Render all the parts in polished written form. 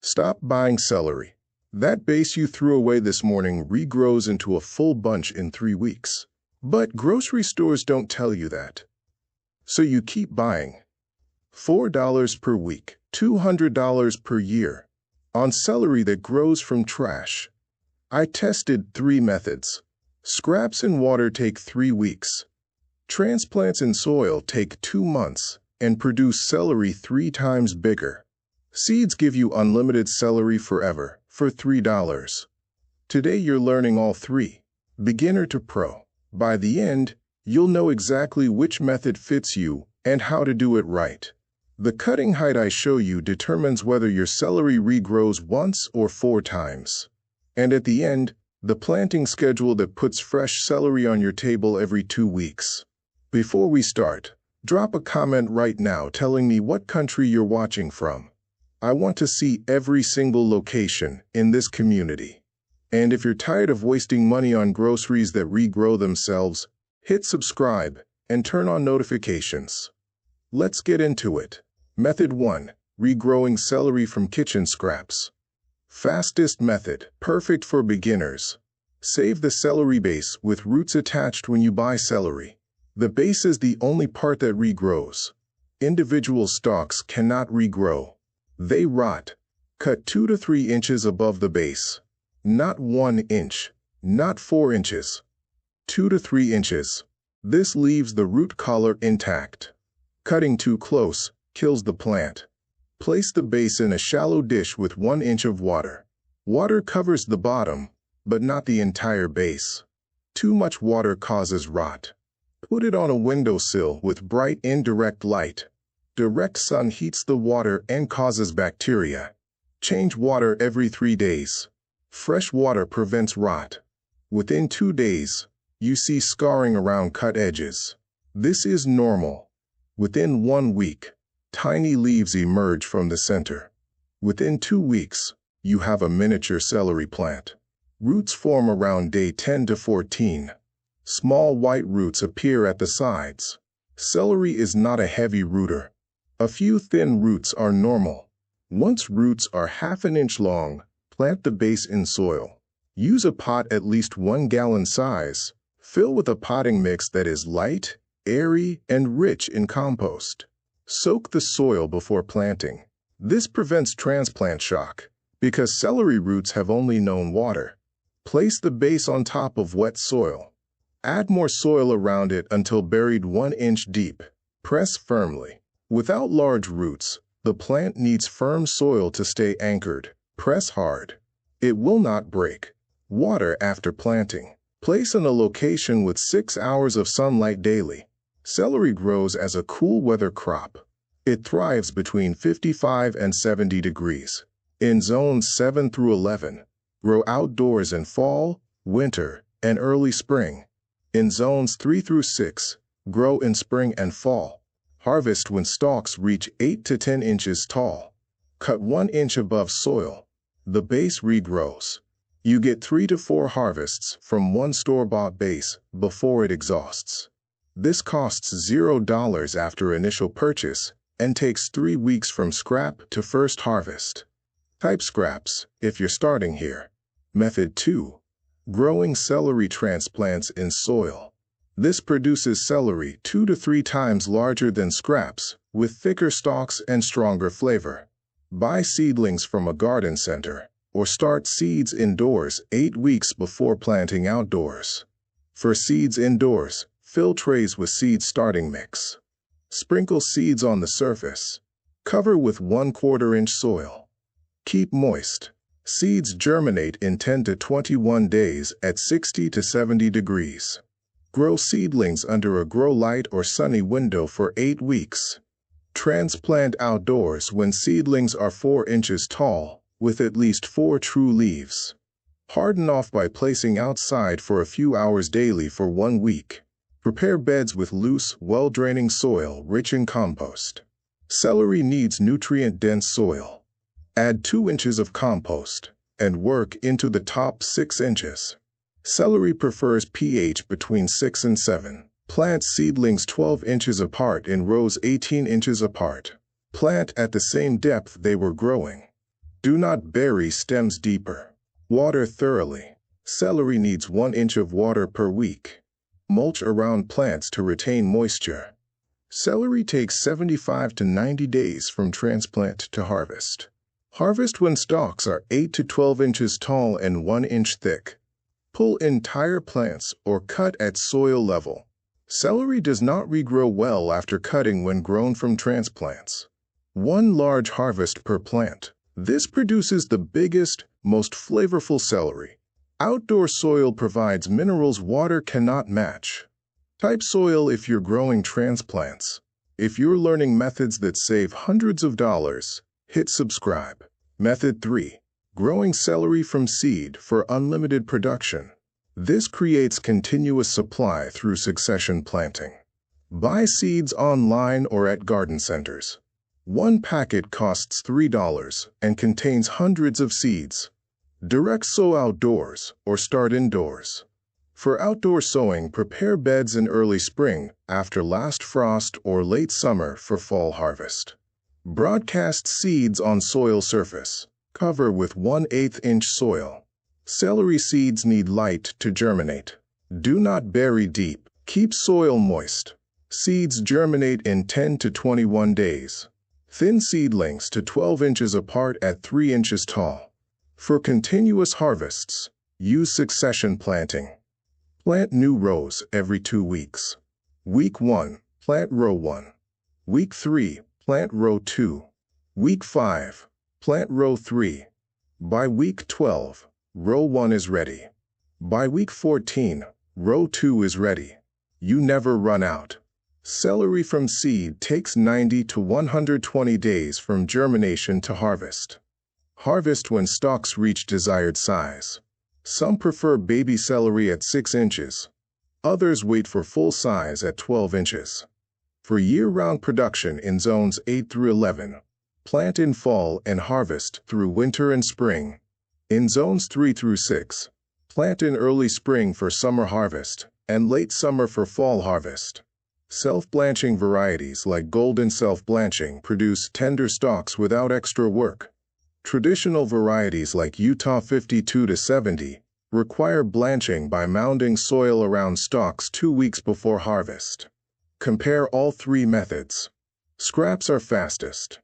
Stop buying celery. That base you threw away this morning regrows into a full bunch in 3 weeks. But grocery stores don't tell you that. So you keep buying. $4 per week, $200 per year, on celery that grows from trash. I tested 3 methods. Scraps in water take 3 weeks. Transplants in soil take 2 months and produce celery 3 times bigger. Seeds give you unlimited celery forever for $3. Today you're learning all 3, beginner to pro. By the end, you'll know exactly which method fits you and how to do it right. The cutting height I show you determines whether your celery regrows once or 4 times. And at the end, the planting schedule that puts fresh celery on your table every 2 weeks. Before we start, drop a comment right now telling me what country you're watching from. I want to see every single location in this community. And if you're tired of wasting money on groceries that regrow themselves, hit subscribe and turn on notifications. Let's get into it. Method 1. Regrowing celery from kitchen scraps. Fastest method, perfect for beginners. Save the celery base with roots attached when you buy celery. The base is the only part that regrows. Individual stalks cannot regrow. They rot. Cut 2 to 3 inches above the base. Not 1 inch. Not 4 inches. 2 to 3 inches. This leaves the root collar intact. Cutting too close kills the plant. Place the base in a shallow dish with 1 inch of water. Water covers the bottom, but not the entire base. Too much water causes rot. Put it on a windowsill with bright indirect light. Direct sun heats the water and causes bacteria. Change water every 3 days. Fresh water prevents rot. Within 2 days, you see scarring around cut edges. This is normal. Within 1 week, tiny leaves emerge from the center. Within 2 weeks, you have a miniature celery plant. Roots form around day 10 to 14. Small white roots appear at the sides. Celery is not a heavy rooter. A few thin roots are normal. Once roots are ½ inch long, plant the base in soil. Use a pot at least 1 gallon size. Fill with a potting mix that is light, airy, and rich in compost. Soak the soil before planting. This prevents transplant shock, because celery roots have only known water. Place the base on top of wet soil. Add more soil around it until buried 1 inch deep. Press firmly. Without large roots, the plant needs firm soil to stay anchored. Press hard. It will not break. Water after planting. Place in a location with 6 hours of sunlight daily. Celery grows as a cool weather crop. It thrives between 55 and 70 degrees. In zones 7 through 11, grow outdoors in fall, winter, and early spring. In zones 3 through 6, grow in spring and fall. Harvest when stalks reach 8 to 10 inches tall. Cut 1 inch above soil. The base regrows. You get 3 to 4 harvests from 1 store-bought base before it exhausts. This costs $0 after initial purchase and takes 3 weeks from scrap to first harvest. Type scraps if you're starting here. Method 2. Growing celery transplants in soil. This produces celery 2 to 3 times larger than scraps, with thicker stalks and stronger flavor. Buy seedlings from a garden center, or start seeds indoors 8 weeks before planting outdoors. For seeds indoors, fill trays with seed starting mix. Sprinkle seeds on the surface. Cover with 1/4 inch soil. Keep moist. Seeds germinate in 10 to 21 days at 60 to 70 degrees. Grow seedlings under a grow light or sunny window for 8 weeks. Transplant outdoors when seedlings are 4 inches tall, with at least 4 true leaves. Harden off by placing outside for a few hours daily for 1 week. Prepare beds with loose, well-draining soil rich in compost. Celery needs nutrient-dense soil. Add 2 inches of compost and work into the top 6 inches. Celery prefers pH between 6 and 7. Plant seedlings 12 inches apart in rows 18 inches apart. Plant at the same depth they were growing. Do not bury stems deeper. Water thoroughly. Celery needs 1 inch of water per week. Mulch around plants to retain moisture. Celery takes 75 to 90 days from transplant to harvest. Harvest when stalks are 8 to 12 inches tall and 1 inch thick. Pull entire plants or cut at soil level. Celery does not regrow well after cutting when grown from transplants. 1 large harvest per plant. This produces the biggest, most flavorful celery. Outdoor soil provides minerals water cannot match. Type soil if you're growing transplants. If you're learning methods that save hundreds of dollars, hit subscribe. Method 3. Growing celery from seed for unlimited production. This creates continuous supply through succession planting. Buy seeds online or at garden centers. 1 packet costs $3 and contains hundreds of seeds. Direct sow outdoors or start indoors. For outdoor sowing, prepare beds in early spring after last frost or late summer for fall harvest. Broadcast seeds on soil surface. Cover with 1/8 inch soil. Celery seeds need light to germinate. Do not bury deep. Keep soil moist. Seeds germinate in 10 to 21 days. Thin seedlings to 12 inches apart at 3 inches tall. For continuous harvests, use succession planting. Plant new rows every 2 weeks. Week 1, plant row 1. Week 3, plant row 2. Week 5, plant row 3. By week 12, row 1 is ready. By week 14, row 2 is ready. You never run out. Celery from seed takes 90 to 120 days from germination to harvest. Harvest when stalks reach desired size. Some prefer baby celery at 6 inches. Others wait for full size at 12 inches. For year-round production in zones 8 through 11, plant in fall and harvest through winter and spring. In zones 3 through 6, plant in early spring for summer harvest and late summer for fall harvest. Self-blanching varieties like golden self-blanching produce tender stalks without extra work. Traditional varieties like Utah 52 to 70 require blanching by mounding soil around stalks 2 weeks before harvest. Compare all 3 methods. Scraps are fastest.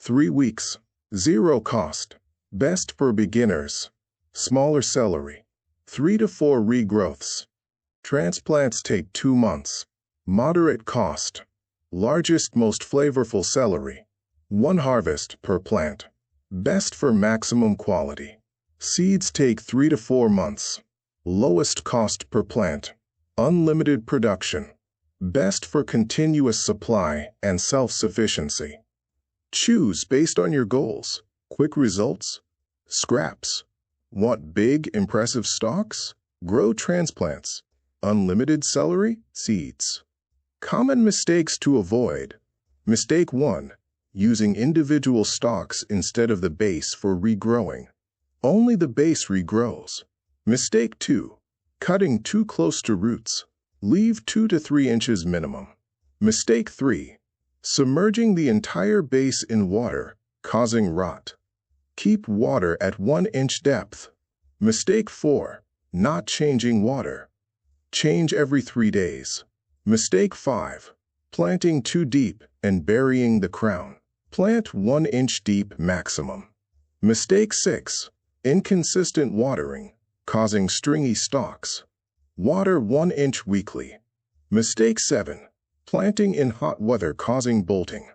3 weeks. 0 cost. Best for beginners. Smaller celery. 3 to 4 regrowths. Transplants take 2 months. Moderate cost. Largest, most flavorful celery. 1 harvest per plant. Best for maximum quality. Seeds take 3 to 4 months. Lowest cost per plant. Unlimited production. Best for continuous supply and self-sufficiency. Choose based on your goals. Quick results? Scraps. Want big, impressive stalks? Grow transplants. Unlimited celery? Seeds. Common mistakes to avoid. Mistake 1. Using individual stalks instead of the base for regrowing. Only the base regrows. Mistake 2. Cutting too close to roots. Leave 2 to 3 inches minimum. Mistake 3. Submerging the entire base in water, causing rot. Keep water at 1 inch depth. Mistake 4. Not changing water. Change every 3 days. Mistake 5. Planting too deep and burying the crown. Plant 1 inch deep maximum. Mistake 6. Inconsistent watering, causing stringy stalks. Water 1 inch weekly. Mistake 7. Planting in hot weather causing bolting.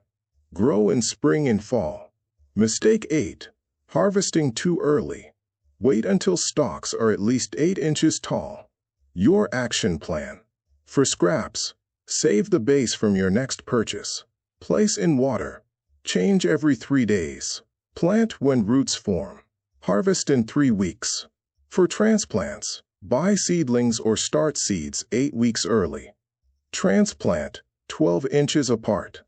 Grow in spring and fall. Mistake 8. Harvesting too early. Wait until stalks are at least 8 inches tall. Your action plan. For scraps, save the base from your next purchase. Place in water. Change every 3 days. Plant when roots form. Harvest in 3 weeks. For transplants, buy seedlings or start seeds 8 weeks early. Transplant 12 inches apart.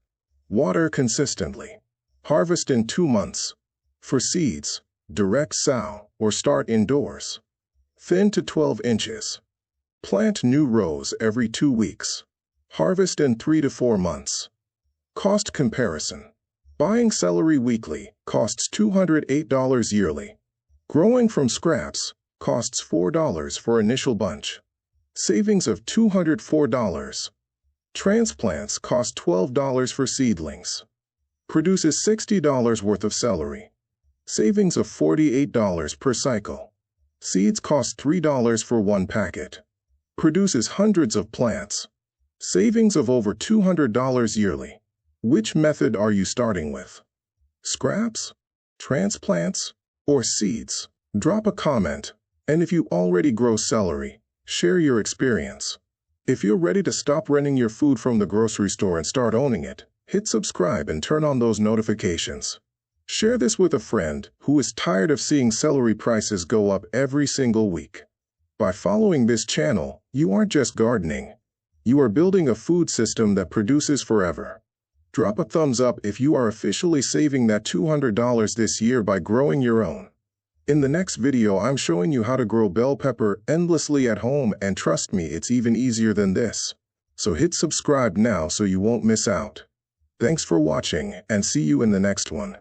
Water consistently. Harvest in 2 months. For seeds, direct sow or start indoors. Thin to 12 inches. Plant new rows every 2 weeks. Harvest in 3 to 4 months. Cost comparison. Buying celery weekly costs $208 yearly. Growing from scraps costs $4 for initial bunch. Savings of $204. Transplants cost $12 for seedlings. Produces $60 worth of celery. Savings of $48 per cycle. Seeds cost $3 for one packet. Produces hundreds of plants. Savings of over $200 yearly. Which method are you starting with? Scraps, transplants, or seeds? Drop a comment, and if you already grow celery, share your experience. If you're ready to stop renting your food from the grocery store and start owning it, hit subscribe and turn on those notifications. Share this with a friend who is tired of seeing celery prices go up every single week. By following this channel, you aren't just gardening. You are building a food system that produces forever. Drop a thumbs up if you are officially saving that $200 this year by growing your own. In the next video, I'm showing you how to grow bell pepper endlessly at home, and trust me, it's even easier than this. So hit subscribe now so you won't miss out. Thanks for watching, and see you in the next one.